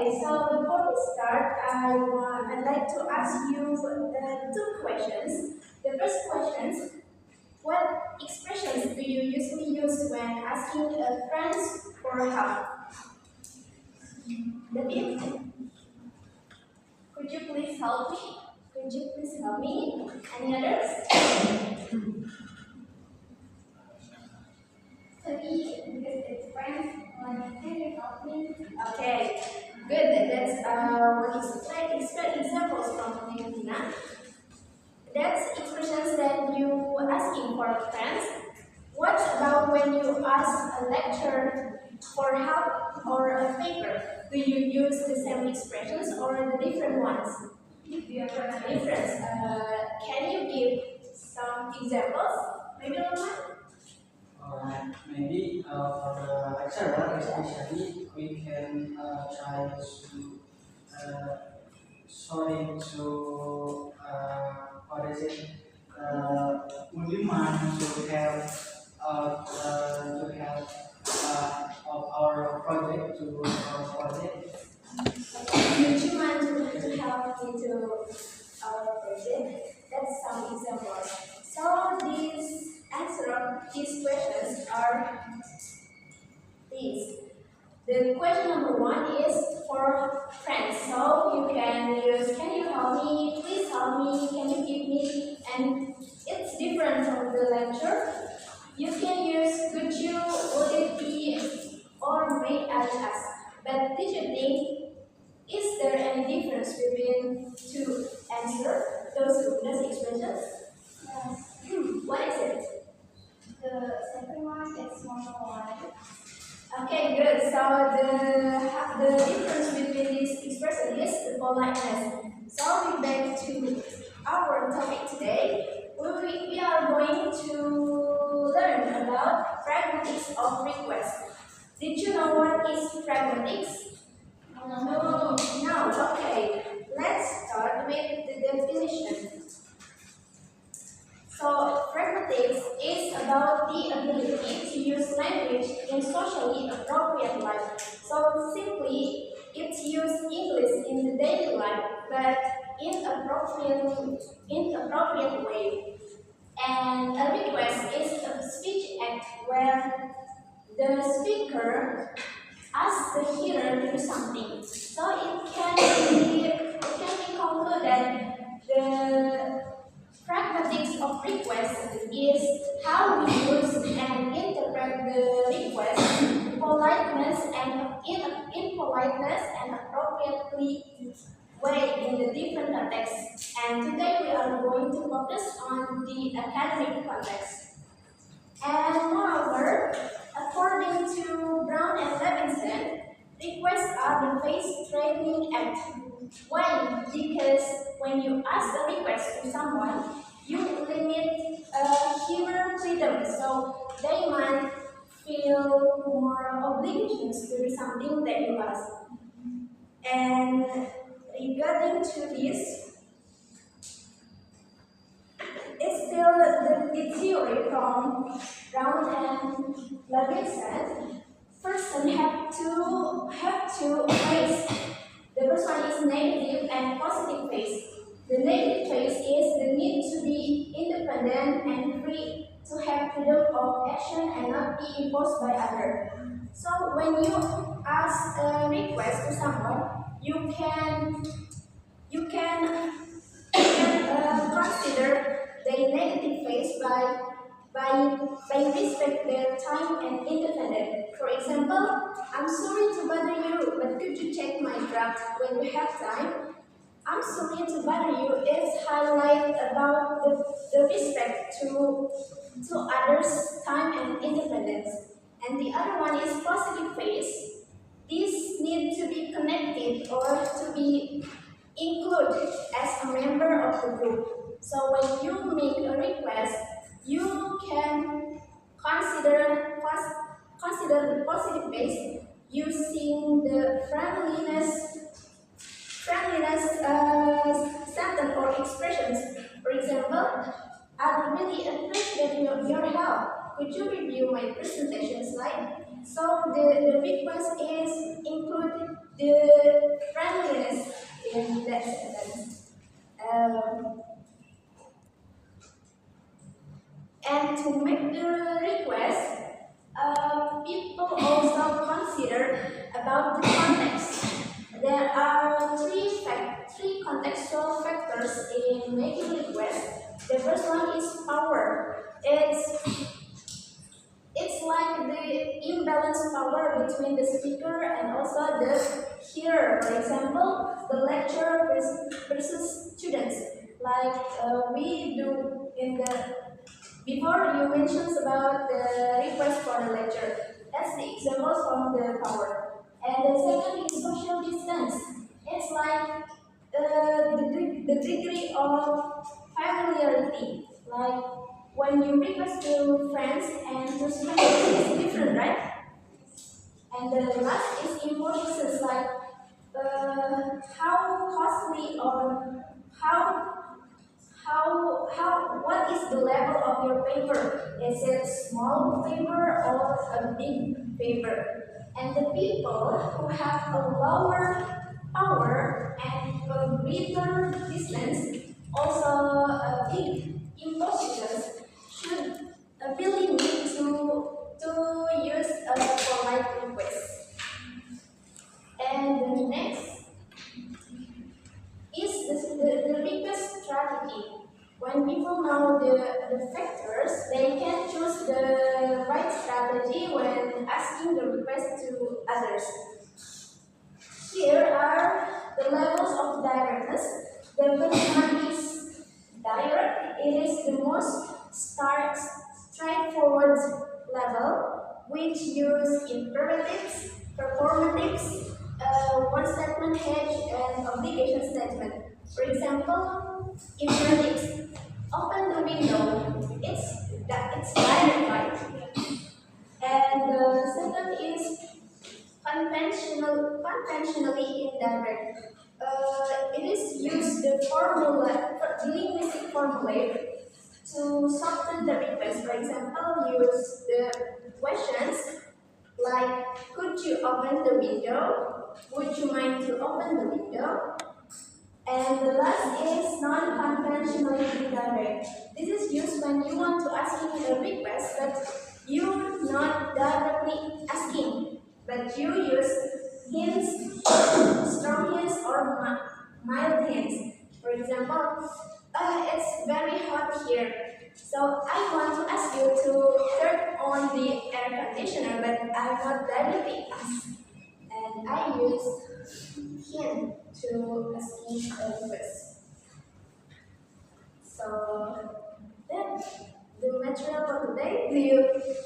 Okay, so before we start, I'd like to ask you two questions. The first question: what expressions do you usually use when asking friends for help? David, could you please help me? Could you please help me? Any others? Maybe because it's friends, can you help me? Okay, good. That's what is like examples from Tina. That's expressions that you asking for friends. What about when you ask a lecturer for help or a favor? Do you use the same expressions or the different ones? Difference. Can you give some examples? Maybe Roman? Alright, maybe for the lecturer especially we can try to sorry to what is it Budiman to help of our project to our project. Would you mind to help me to our project? That's some examples. So these answer of these questions are these. The question number one is for friends. So you can use can you help me, please help me, can you give me, and it's different from the lecture. You can use could you, would it be, or may I ask. But did you think is there any difference between two answer those expressions? Yes. What is it? The second one is more polite. Okay, good. So the difference between these expressions is the politeness. So we back to our topic today. We are going to learn about pragmatics of request. Did you know what is pragmatics? No. No. Okay. Let's start with the definition. So, pragmatics is about the ability to use language in socially appropriate life. So, simply, it's use English in the daily life, but in appropriate way. And a request is a speech act where the speaker asks the hearer to do something. So, it can be concluded that the pragmatics of request is how we use and interpret the request, politeness and in politeness and appropriately way in the different contexts. And today we are going to focus on the academic context. And moreover, according to Brown and Levinson, requests are the face-threatening act. Why? Because when you ask a request to someone, you limit hearer freedom, so they might feel more obligations to do something that you ask. And regarding to this, it's still the theory from Brown and Levinson. Person have to face. The first one is negative and positive phase. The negative phase is the need to be independent and free, to have freedom of action and not be imposed by others. So when you ask a request to someone, you can consider the negative phase by respect their time and independence. For example, I'm sorry to bother you, but could you check my draft when you have time? I'm sorry to bother you is highlight about the respect to others' time and independence. And the other one is positive phase. These need to be connected or to be included as a member of the group. So when you make a request, you can consider the positive phase using the friendliness sentence or expressions. For example, I would really appreciate your help. Could you review my presentation slide? So the request is include one is power. It's like the imbalanced power between the speaker and also the hearer. For example, the lecturer versus students. Like we do in the before you mentioned about the request for the lecture. That's the examples from the power. And the second is social distance. It's like the degree of familiarity. Like when you request to friends and to strangers, it's different, right? And the last is importance, like how costly or what is the level of your paper? Is it small paper or a big paper? And the people who have a lower power and a greater distance, also a big impositions, should really need to use a polite request. And the next is the request strategy. When people know the factors, they can choose the right strategy when asking the request to others. Here are the levels of directness. The first one is direct. It is the most straightforward level, which use imperatives, performatives, one statement hedge, and obligation statement. For example, imperatives. Open the window. It's direct, right? And the second is conventionally indirect. It is use the formula, the linguistic formula to soften the request. For example, use the questions like, could you open the window? Would you mind to open the window? And the last is non-conventionally indirect. This is used when you want to ask a request, but you're not directly asking, but you use hints, strong hints, or mild hints. For example, it's very hot here, so I want to ask you to turn on the air conditioner, but I'm not directly asked, and I use hint to asking a request. So that's the material for today.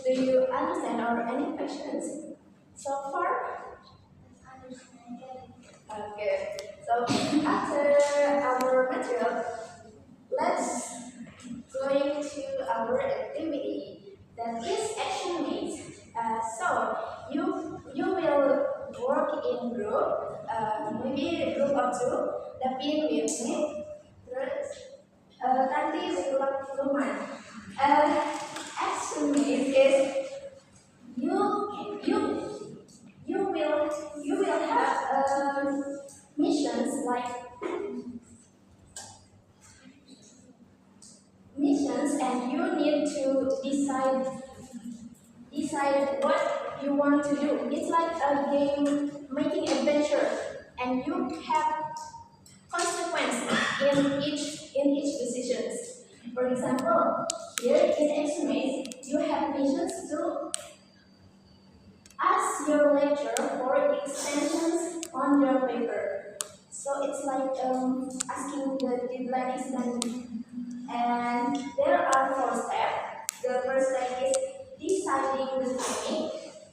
Do you understand or any questions so far? Okay. So after our material, let's going to our activity that is action based. So you will work in group, maybe a group of two. Tapi with me, terus nanti berulang rumah. Action based is you you you will have missions like missions, and you need to decide what you want to do. It's like a game making adventure, and you have consequence in each decisions. For example, here in X-Maze, you have missions to ask your lecturer for extensions on your paper. So it's like asking the deadline extension. And there are 4 steps. The first step is deciding the timing,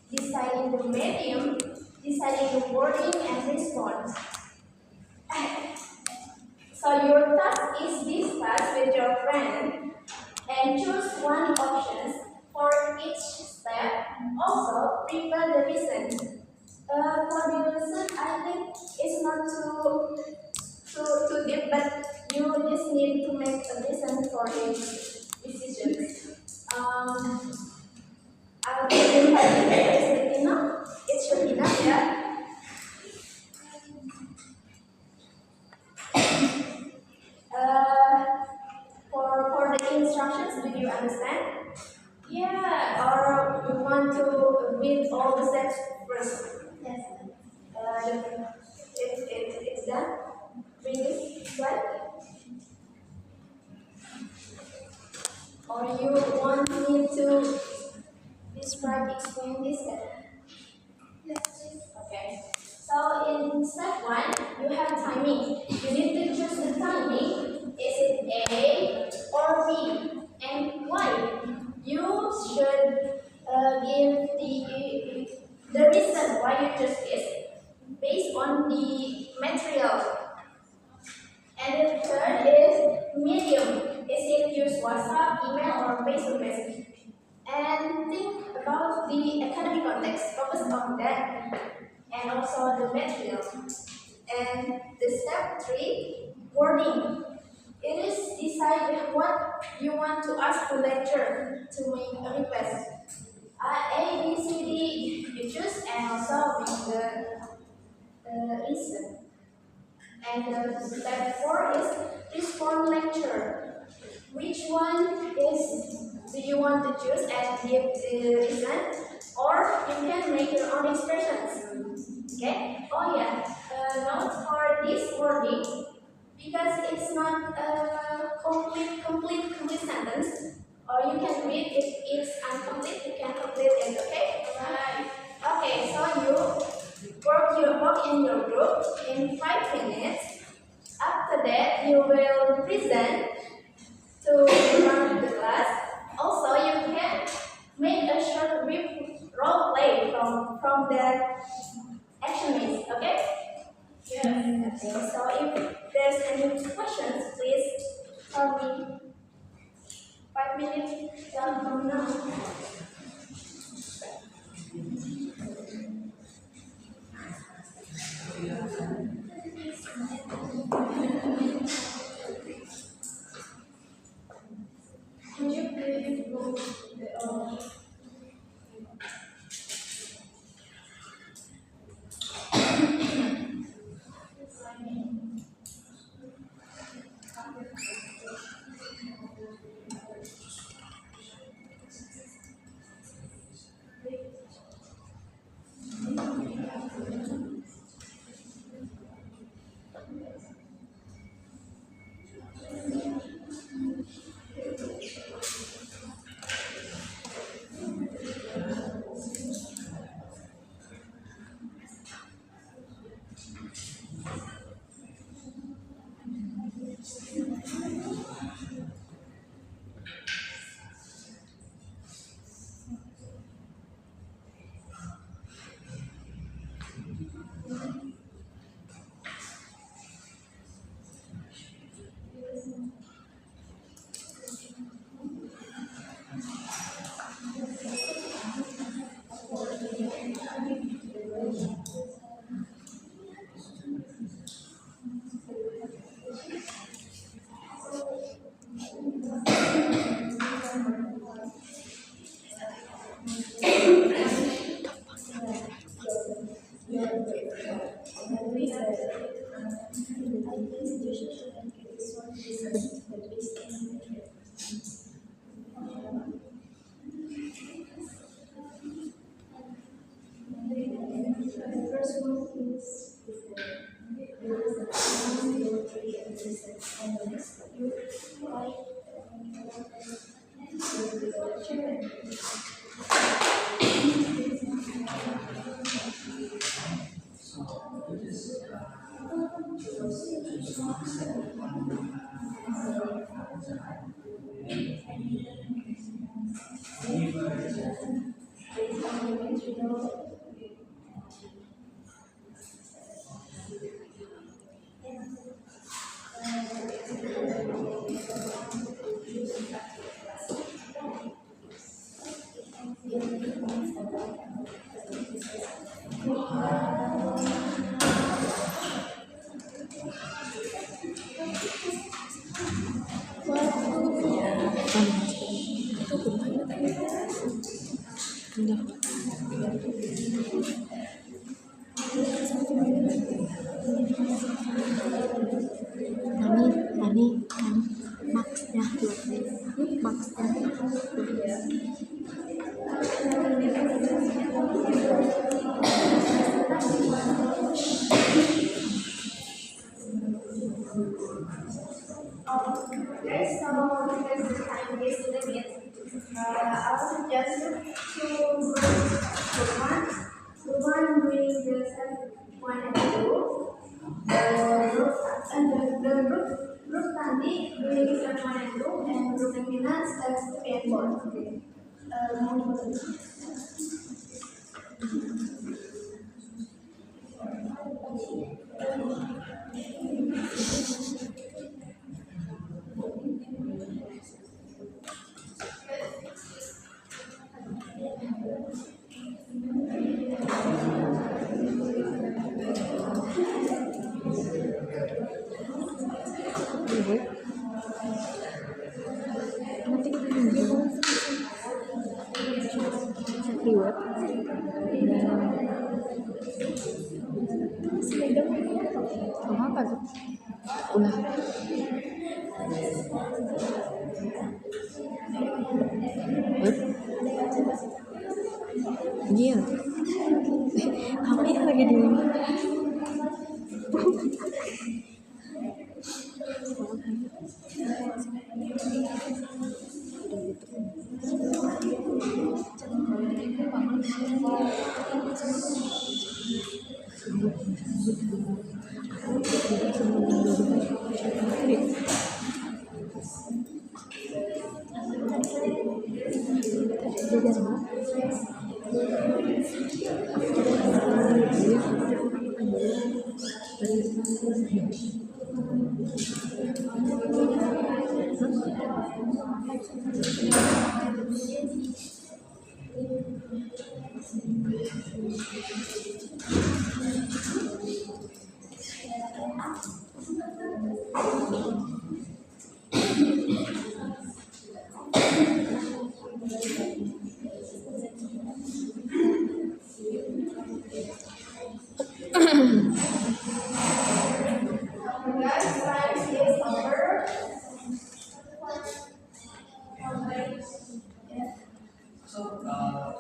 deciding the medium, deciding the wording, and response. So your task is discuss with your friend and choose one option for each step. Also, prepare the reason. For the reason, I think it's not too deep, but you just need to make a reason for each decision. I'll give you 5 minutes. Is it enough? It should be enough, yeah. For the instructions, do you understand? Yeah, or you want to read all the steps first? Yes. It's done. Read this slide. timing. You need to choose the timing. Is it A or B? And why? You should give the reason why you choose this based on the material. And the third is medium. Is it use WhatsApp, email, or face-to-face? And think about the academic context. Focus on that, and also the material. And the step 3, wording. It is decide what you want to ask the lecturer to make a request. A, B, C, D, you choose, and also make the reason. And the step 4 is respond lecture. Which one do you want to choose and give the reason, or you can make your own expressions. Okay? Oh yeah, note for this wording, because it's not a complete sentence, or you can read if it's incomplete, you can complete it. Okay? Alright. Okay, so you work in your group in 5 minutes. After that, you will present to run the class. Also, you can make a short brief role play from the action list. Okay? Yes. Okay. So if there's any questions, please tell me. 5 minutes from now. Can you please go the Maksnya Yes, so because the time is limited, I suggest to group one doing the step 1 and 2, group nanti doing step 1 and 2 and group yang minat steps 3 and 4. Okay. Apa tuh? Ulah. Iya. Kami lagi di mana? Guys, time is over. So,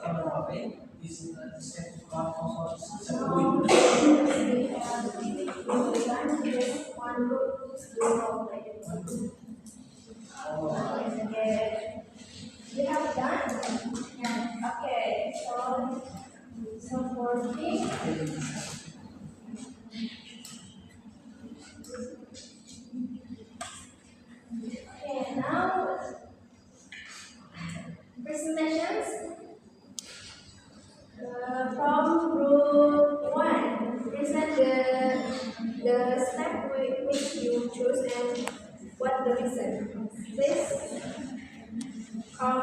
camera away. This is the step 1 also step 2. Okay. We have done? Yeah. Okay. So for me, okay, now presentations from group 1. Present the step which you choose and what the reason. Please come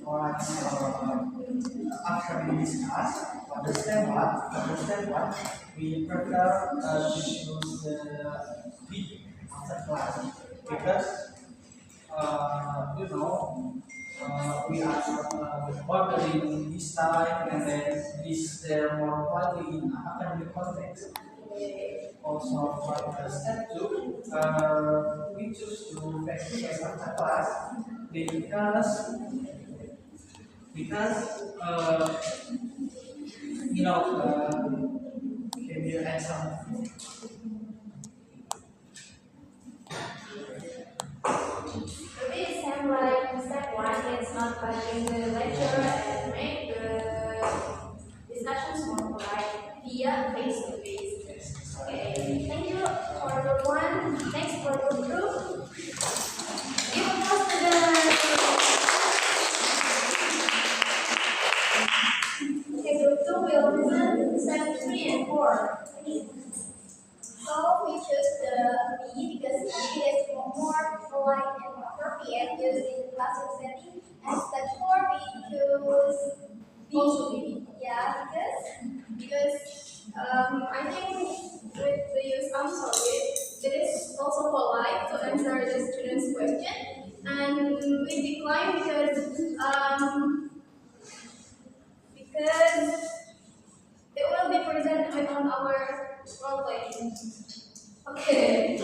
Alright, after we discuss understand what we prefer to choose the B after class because we are ordering this time and then this there more likely in academic context. Also for the step 2, we choose to face after class because can you add some? Maybe it sounds like step 1 is not watching the lecture and make the discussions more polite via face-to-face. Okay, thank you for group 1. Next for group 2. Give applause to Okay, group 2 will present step 3 and 4. So we choose the B because it is more polite and appropriate used in the classroom setting. And step 4 we choose B. Also B. Yeah, because I think with the use I'm sorry, it is also polite to answer the student's question. And we decline because it will be presented on our role play. Okay.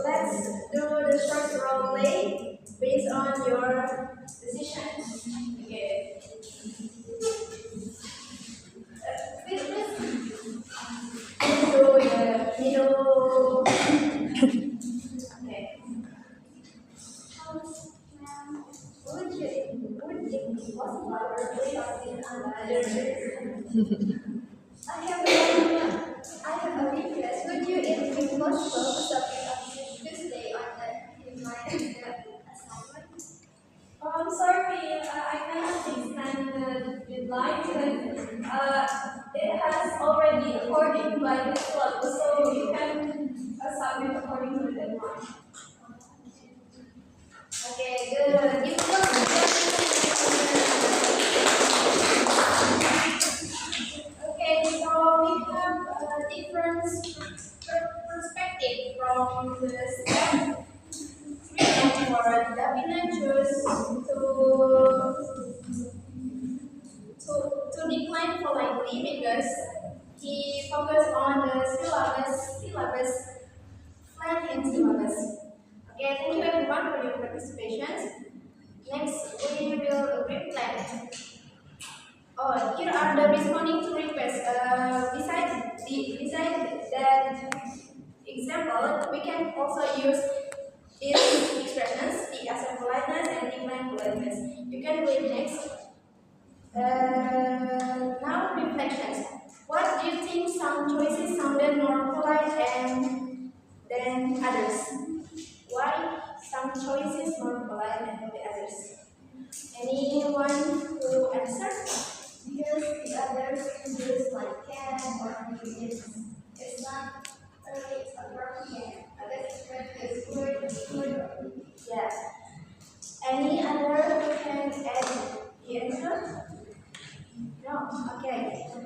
Let's do the short role play based on your decision. Okay. Please do the middle. Okay. Would you I have a request. Would you if possible submit Tuesday on the assignment? Oh, I'm sorry, I cannot extend the deadline because it has already according by the slot, so you can submit according to the deadline. Okay, good. You Okay, so we have a different perspective from the step three for Davina choose to decline politely because he focused on the syllabus, flat in syllabus. Okay, thank you everyone for your participation. Next, we will reflect. Oh, here are the responding to requests. Besides that example, we can also use these expressions, the accept politeness and decline politeness. You can read next. Now reflections. What do you think some choices sounded more polite than others? Why some choices more polite than the others? Anyone who answers? Because the others use like can or it's not it's appropriate. Others is good. Yeah. Any other who can add the answer? No. Okay.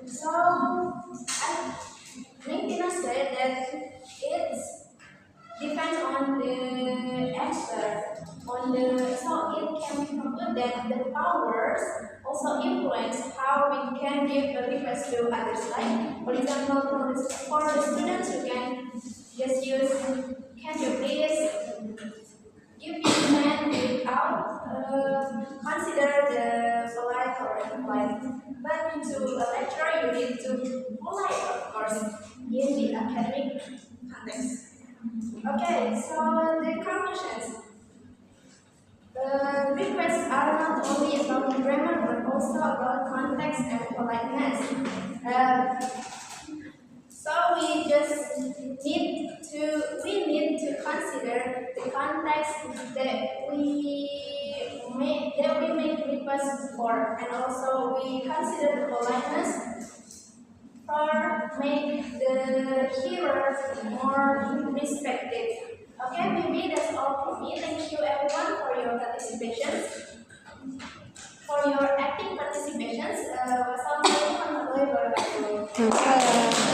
So I Nitina said that it's depends on the expert, on the so it can conclude that the powers also influence how we can give a request to others. Like for example, for the students, you can just use can you please give me pen without consider the polite or impolite. But to a lecturer, you need to polite, of course, in the academic context. Okay, so the conclusions. The requests are not only about grammar but also about context and politeness. So we need to consider the context that we make requests for, and also we consider the politeness or make the hearer more respected. Okay, maybe that's all for me. Thank you everyone for your participation, for your active participations. Wassalamualaikum warahmatullahi wabarakatuh.